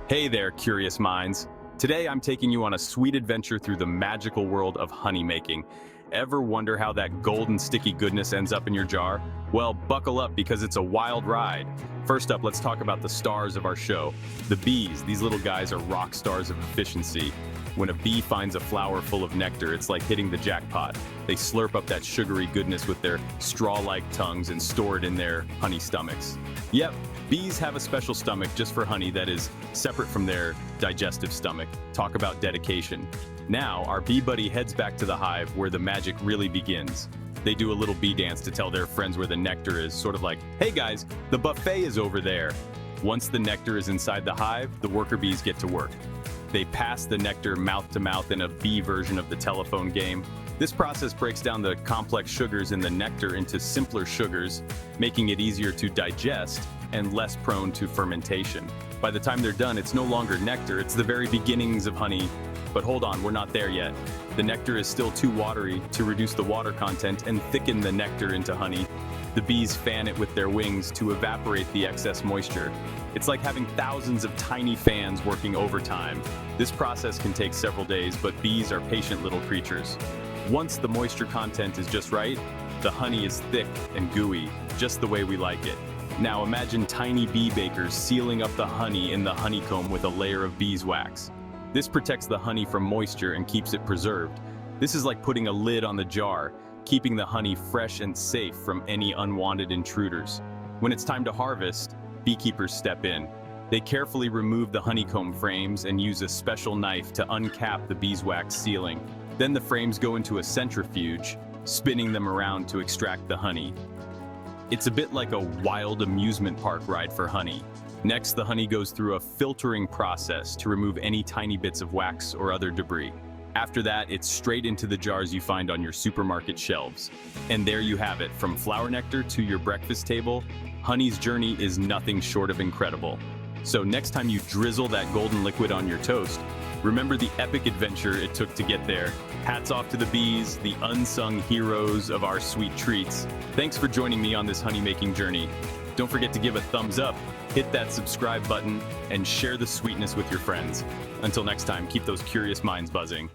Hey there, curious minds. Today I'm taking you on a sweet adventure through the magical world of honey making. Ever wonder how that golden sticky goodness ends up in your jar? Well, buckle up because it's a wild ride. First up, let's talk about the stars of our show. The bees. These little guys are rock stars of efficiency. When a bee finds a flower full of nectar, it's like hitting the jackpot. They slurp up that sugary goodness with their straw-like tongues and store it in their honey stomachs. Yep, bees have a special stomach just for honey that is separate from their digestive stomach. Talk about dedication. Now, our bee buddy heads back to the hive where the magic really begins. They do a little bee dance to tell their friends where the nectar is, sort of like, hey guys, the buffet is over there. Once the nectar is inside the hive, the worker bees get to work. They pass the nectar mouth to mouth in a bee version of the telephone game. This process breaks down the complex sugars in the nectar into simpler sugars, making it easier to digest and less prone to fermentation. By the time they're done, it's no longer nectar, it's the very beginnings of honey. But hold on, we're not there yet. The nectar is still too watery to reduce the water content and thicken the nectar into honey. The bees fan it with their wings to evaporate the excess moisture. It's like having thousands of tiny fans working overtime. This process can take several days, but bees are patient little creatures. Once the moisture content is just right, the honey is thick and gooey, just the way we like it. Now imagine tiny bee bakers sealing up the honey in the honeycomb with a layer of beeswax. This protects the honey from moisture and keeps it preserved. This is like putting a lid on the jar, keeping the honey fresh and safe from any unwanted intruders. When it's time to harvest, beekeepers step in. They carefully remove the honeycomb frames and use a special knife to uncap the beeswax sealing. Then the frames go into a centrifuge, spinning them around to extract the honey. It's a bit like a wild amusement park ride for honey. Next, the honey goes through a filtering process to remove any tiny bits of wax or other debris. After that, it's straight into the jars you find on your supermarket shelves. And there you have it, from flower nectar to your breakfast table, honey's journey is nothing short of incredible. So next time you drizzle that golden liquid on your toast, remember the epic adventure it took to get there. Hats off to the bees, the unsung heroes of our sweet treats. Thanks for joining me on this honey making journey. Don't forget to give a thumbs up, hit that subscribe button, and share the sweetness with your friends. Until next time, keep those curious minds buzzing.